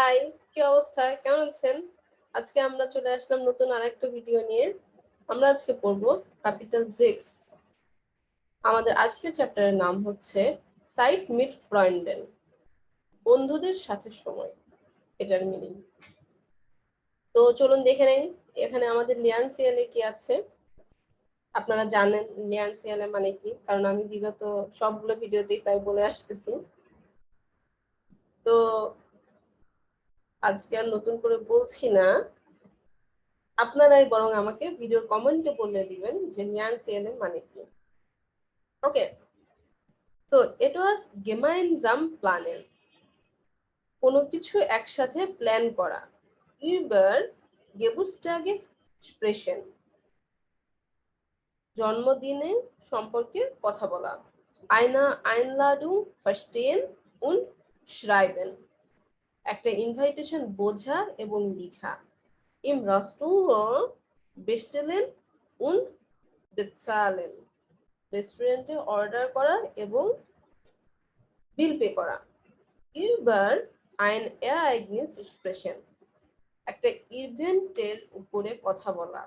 High, কি অবস্থা? কেমন আছেন? আজকে আমরা চলে আসলাম নতুন আরেকটা ভিডিও নিয়ে। আমরা আজকে পড়বো ক্যাপিটাল জেক্স। আমাদের আজকের চ্যাপ্টারের নাম হচ্ছে সাইট মিট ফ্রেন্ডেন, বন্ধুদের সাথে সময়, এটার মিনিং। তো চলুন দেখে নেই এখানে আমাদের লিয়ান সিয়ালে কি আছে। আপনারা জানেন লিয়ান সিয়ালে মানে কি, কারণ আমি বিগত সবগুলো ভিডিওতেই প্রায় বলে আসতেছি। তো আজকে আর নতুন করে বলছি না, আপনারাই বরং আমাকে ভিডিওর কমেন্টে বলে দিবেন যে নিয়ান সিএলএম মানে কি। ওকে, তো ইট ওয়াজ গেমাইনজাম প্ল্যানেন, কোনো কিছু একসাথে প্ল্যান করা। ইউবার গেবুস্টাগে স্প্রেশন, জন্মদিনে সম্পর্কে কথা বলা। আইনা আইনলাডু ফার্স্টেন উন শ্রাইবেন, একটা ইনভাইটেশন বোঝা এবং লিখা। ইম রাস্টুর বেস্টেলেন উন বেচালেন, রেস্টুরেন্টে অর্ডার করা এবং বিল পে করা। ইউবার আইন এরাইগনিস এক্সপ্রেশন, একটা ইভেন্টের উপরে কথা বলা।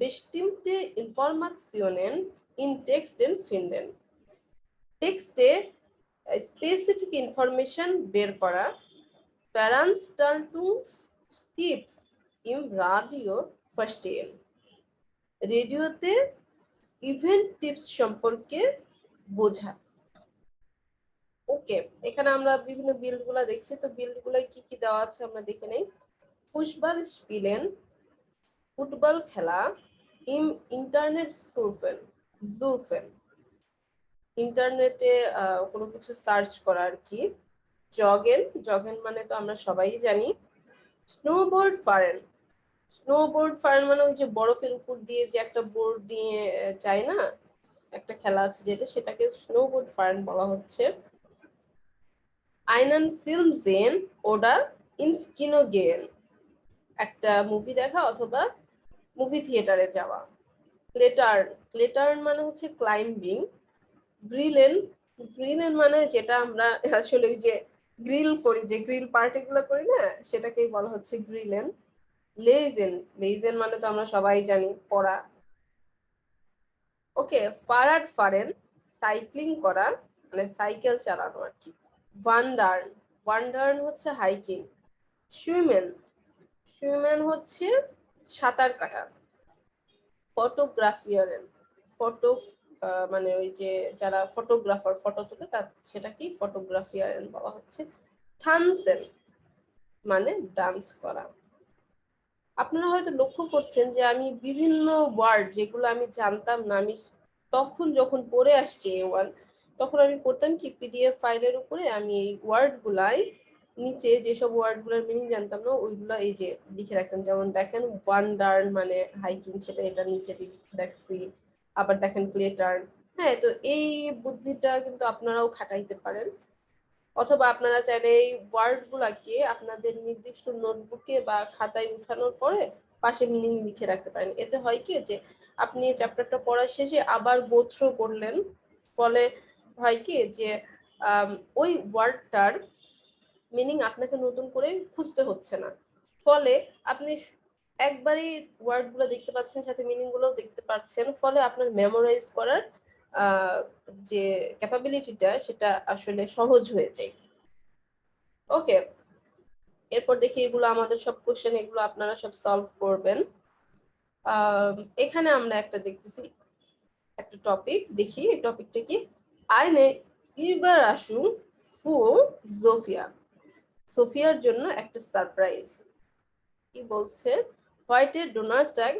বেস্টিমতে ইনফরমাশনের ইন টেক্সটেন ফিন্ডেন, টেক্সটে স্পেসিফিক ইনফরমেশন বের করা। প্যারানস্টালটুস টিপস ইম রাডিও ফার্স্টেন, রেডিওতে ইভেন্ট টিপস সম্পর্কে বোঝা। ওকে, এখানে আমরা বিভিন্ন বিল্ড গুলা দেখছি। তো বিল্ড গুলা কি কি দেওয়া আছে আমরা দেখে নেই। ফুটবল স্পিলেন, ফুটবল খেলা। ইম ইন্টারনেট জুরফেন, ইন্টারনেটে কোনো কিছু সার্চ করা আর কি। জগেন, জগেন মানে তো আমরা সবাই জানি। স্নোবোর্ড ফারেন, স্নোবোর্ড ফারেন মানে ওই যে বরফের উপর দিয়ে যে একটা বোর্ড নিয়ে যায় না, একটা খেলা আছে যেটা, সেটাকে স্নোবোর্ড ফারেন বলা হচ্ছে। আইনান ফিল্ম জেন ওডা ইনস্কিনো গেন, একটা মুভি দেখা অথবা মুভি থিয়েটারে যাওয়া। ক্লেটার্ন, ক্লেটার্ন মানে হচ্ছে ক্লাইম্বিং। গ্রিলেন, গ্রিলেন মানে যেটা আমরা আসলে ওই যে গ্রিল করি, যে গ্রিল পার্টি গুলো করি না, সেটাকেই বলা হচ্ছে গ্রিলেন। লেজেন, লেজেন মানে তো আমরা সবাই জানি পড়া। ওকে, ফারাড ফারেন, সাইক্লিং করা মানে সাইকেল চালানো আর কি। ওয়ান্ডার্ন, ওয়ান্ডার্ন হচ্ছে হাইকিং। সুইমেন, সুইমেন হচ্ছে সাঁতার কাটা। ফটোগ্রাফিয়ারেন, ফটো মানে ওই যে যারা ফটোগ্রাফার, ফটো তুলে তার সেটাকেই ফটোগ্রাফিয়ারেন বলা হচ্ছে। থানসেন মানে ডান্স করা। আপনারা হয়তো লক্ষ্য করছেন যে আমি বিভিন্ন ওয়ার্ড যেগুলো আমি জানতাম না, আমি তখন যখন পড়ে আসছি A1, তখন আমি করতাম কি পিডিএফ ফাইলের উপরে আমি এই ওয়ার্ড গুলাই নিচে যেসব ওয়ার্ড গুলোর মিনিং জানতাম না ওইগুলো এই যে লিখে রাখতাম। যেমন দেখেন ওয়ান্ডার মানে হাইকিং, সেটা এটা নিচে লিখে রাখছি। আবার দেখেন ক্লেটার্ন। হ্যাঁ, তো এই বুদ্ধিটা কিন্তু আপনারাও খাটাইতে পারেন, অথবা আপনারা চাইলে এই ওয়ার্ড গুলাকে আপনাদের নির্দিষ্ট নোটবুকে বা খাতায় উঠানোর পরে পাশে মিনিং লিখে রাখতে পারেন। এতে হয় কি যে আপনি চ্যাপ্টারটা পড়া শেষে আবার গো থ্রু করলেন, ফলে হয় কি যে ওই ওয়ার্ডটার মিনিং আপনাকে নতুন করে খুঁজতে হচ্ছে না। ফলে আপনি একবারই ওয়ার্ড গুলো দেখতে পাচ্ছেন, সাথে মিনিং গুলো দেখতে পাচ্ছেন, ফলে আপনার মেমোরাইজ করার যে ক্যাপাবিলিটিটা সেটা আসলে সহজ হয়ে যায়। ওকে, এরপর দেখি এগুলো আমাদের সব কোশ্চেন, এগুলো আপনারা সব সলভ করবেন। এখানে আমরা একটা দেখতেছি একটা টপিক, দেখি এই টপিকটা কি। আইনে ইউবারাশু ফু জোফিয়া, সোফিয়ার জন্য একটা সারপ্রাইজ। কি বলছে? হোয়াইটে ডোনার্সটাগ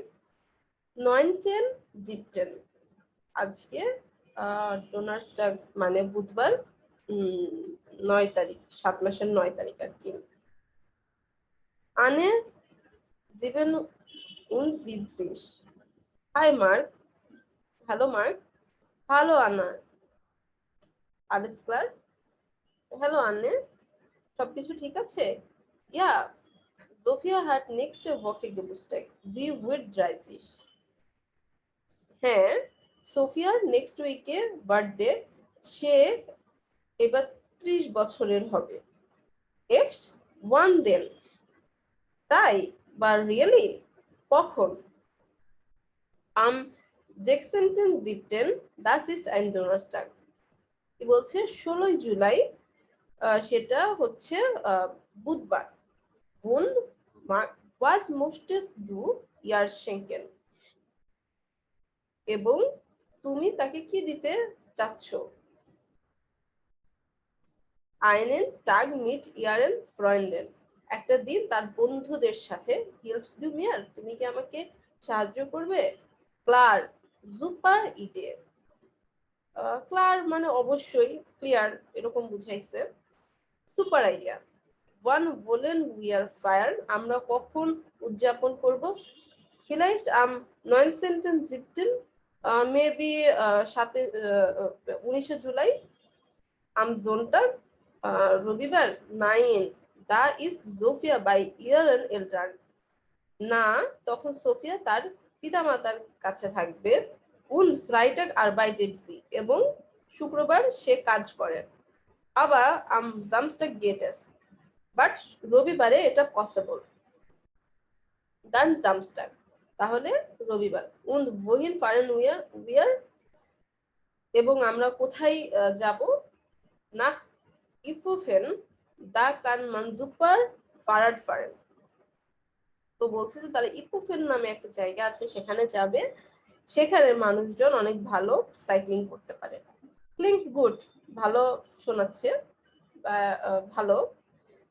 9-10 আজকে ডোনার্সটাগ মানে বুধবার, 9 তারিখ, 7 মাসের 9 তারিখ আর কি। আনে জিবেন উনসিবজিস, hi Mark, hello Mark, hello Anna, আলেস ক্লার, হ্যালো আন্নে, সবকিছু ঠিক আছে? ইয়া, সোফিয়া হাট নেক্সট ওয়াকে গেবুস্টেক দি উইড ড্রাইভিস, হ্যাঁ সোফিয়ার নেক্সট উইকে বার্থডে, সে এবার 30 বছরের হবে। এক্স ওয়ান দেন, তাই বা রিয়েলি, কখন? আম 16. das ist ein Donnerstag, কি বলছে 16 জুলাই, সেটা হচ্ছে বুধবার। und was möchtest du ihr schenken, এবং তুমি তাকে কি দিতে চাচ্ছ? einen Tag mit ihren Freunden, একটা দিন তার বন্ধুদের সাথে। helps du mir, তুমি কি আমাকে সাহায্য করবে? klar, super idee, ক্লার মানে অবশ্যই, ক্লিয়ার এরকম বুঝাইছে। Super idea. One wollen wir feiern, আমরা কখন উদযাপন করব? vielleicht am 19.07, maybe 19 July. am Sonntag, রবিবার। 9, da ist Sophia bei ihren Eltern, না তখন সোফিয়া তার পিতামাতার কাছে থাকবে। und Freitag arbeitet sie, এবং শুক্রবার সে কাজ করে। আবার am Samstag geht es, but রবিবারে এটা পসিবল। dann Samstag, তাহলে রবিবার। und wohin fahren wir, এবং আমরা কোথায় যাব? nach Iphofen, da kann man super Fahrrad fahren, তো বলছে যে তারা ইপোফেন নামে একটা জায়গা আছে, সেখানে যাবে, সেখানে মানুষজন অনেক ভালো সাইক্লিং করতে পারে। ক্লিংট গুড, ভালো শোনাচ্ছে, ভালো।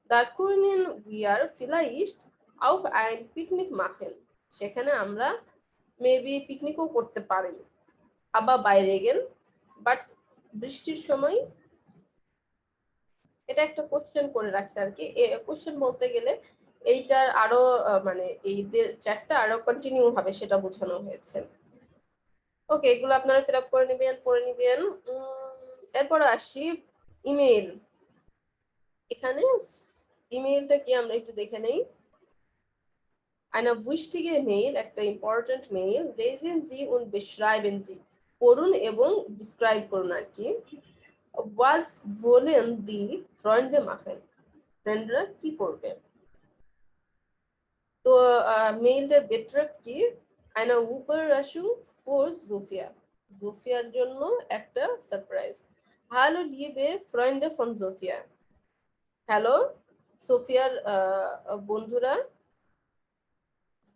দা können wir vielleicht auch ein Picknick machen, সেখানে আমরা মেবি পিকনিকও করতে পারি। আবার বাইরে গেন, বাট বৃষ্টির সময়। এটা একটা কোশ্চেন করে রাখছে আর কি। কোশ্চেন বলতে গেলে এইটার আরো মানে এই চ্যাটটা আরো কন্টিনিউ হবে, সেটা বোঝানো হয়েছে। ওকে, এগুলো আপনারা ফিল আপ করে নেবেন, পড়ে নেবেন। এরপর আসি ইমেইল। এখানে ইমেইলটা কি আমরা একটু দেখে নেই। Eine wichtige Mail, একটা important mail. lesen Sie und beschreiben Sie, পড়ুন এবং ডিসক্রাইব করুন আর কি। was wollen die Freunde machen, ফ্রেন্ডরা কি করবে? তো মেইলটার বেট্রেফ কি? eine Überraschung für Sophia, জোফিয়ার জন্য একটা surprise. hallo liebe Freunde von Sophia, hello সোফিয়ার বন্ধুরা।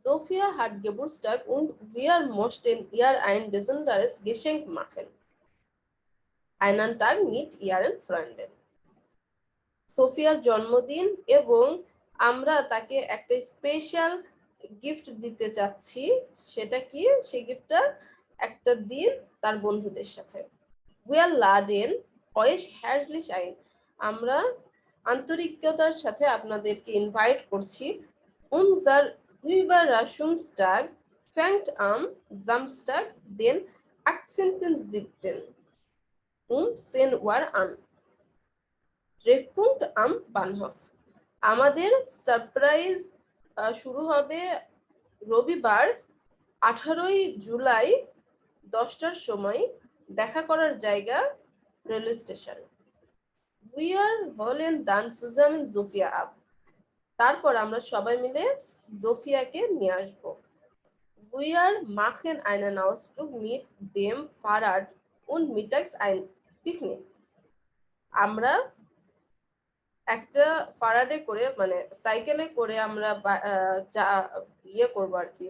Sophia hat Geburtstag und wir möchten ihr ein besonderes Geschenk machen. Einen Tag mit ihren Freunden. সোফিয়ার জন্মদিন এবং আমরা তাকে একটা স্পেশাল গিফট দিতে চাচ্ছি। সেটা কি? সেই গিফটটা একটা দিন তার বন্ধুদের সাথে। Wir laden euch herzlich ein, আমরা আন্তরিকতার সাথে আপনাদেরকে ইনভাইট করছি। Unser Überraschungstag fängt am Samstag, den 18.07. um 10 Uhr an. Treffpunkt am Bahnhof, আমাদের সারপ্রাইজ শুরু হবে রবিবার 18 জুলাই 10টার সময়। দেখা করার জায়গা railway station. Wir wollen dann zusammen Sophia ab, তারপর আমরা সবাই মিলে জোফিয়াকে নিয়ে আসবো। Wir machen einen Ausflug mit dem Fahrrad und mittags ein Picknick, আমরা একটা ফারাডে করে মানে সাইকেলে করে আমরা ইয়ে করবো আর কি।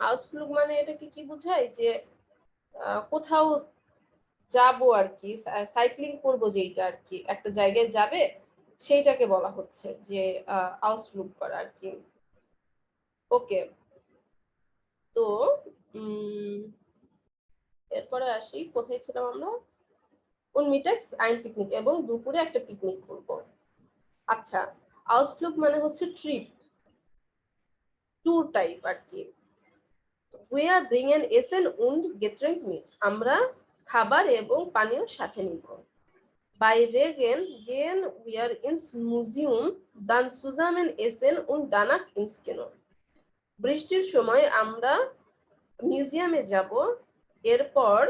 আউসফ্লুগ মানে এটাকে কি বোঝায়? যে কোথাও যাব আর কি, সাইক্লিং করবো যেটা আর কি, একটা জায়গায় যাবে, সেইটাকে বলা হচ্ছে যে আউসফ্লুগ করা আর কি। ওকে, তো এরপরে আসি, কোথায় ছিলাম আমরা? কোন মিটাক্স আইন পিকনিক, এবং দুপুরে একটা পিকনিক করব। আচ্ছা, আউসফ্লুগ মানে হচ্ছে ট্রিপ, ট্যুর টাইপ আর কি। Wir bringen Essen und Getränk mit, আমরা খাবার এবং পানীয় সাথে নিব। Bei Regen gehen wir ins Museum, dann zusammen essen und danach ins Kino, বৃষ্টির সময় আমরা মিউজিয়ামে যাব, এরপর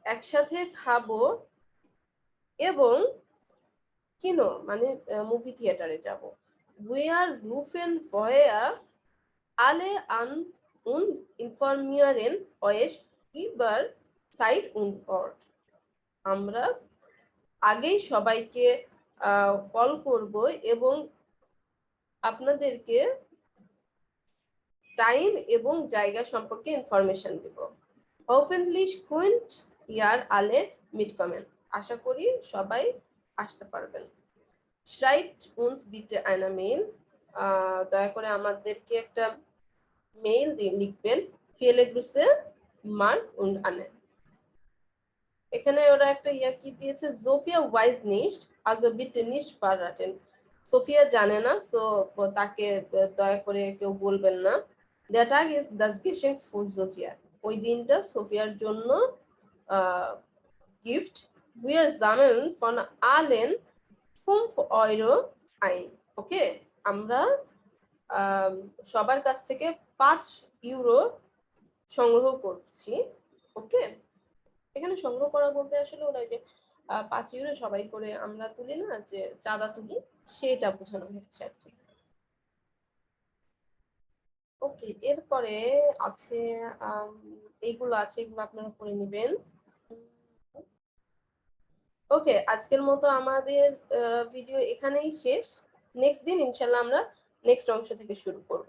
একসাথে খাবো এবং কিনো মানে মুভি থিয়েটারে যাব। Wir rufen vorher alle an und informieren euch über Zeit und Ort. আমরা আগেই সবাইকে কল করব এবং আপনাদেরকে টাইম এবং জায়গা সম্পর্কে ইনফরমেশন দিব। Hoffentlich könnt ihr alle mitkommen. আশা করি সবাই আসতে পারবেন। Schreibt uns bitte eine Mail. দয়া করে আমাদেরকে একটা মেইল লিখবেন। Viele Grüße, Mark und Anne. এখানে ওরা একটা কি দিয়েছে, Sophia weiß nicht, also bitte nicht verraten. Sophia জানে না, সো তাকে দয়া করে কেউ বলবেন না। Der Tag ist das Geschenk für Sophia. ওই দিনটা সোফিয়ার জন্য gift. Wir sammeln von allen 5 Euro ein. ওকে, আমরা সবার কাছ থেকে 5 ইউরো সংগ্রহ করছি। ওকে, এখানে সংগ্রহ করা বলতে আসলে ওরা যে 5 ইউরো সবাই করে আমরা তুলি না, যে চাঁদা তুলি, সেটা বোঝানো হচ্ছে আর কি। ওকে, এরপরে আছে এইগুলো আছে, এগুলো আপনারা করে নেবেন। ওকে, আজকের মতো আমাদের ভিডিও এখানেই শেষ। নেক্সট দিন ইনশাল্লাহ আমরা নেক্সট অংশ থেকে শুরু করব।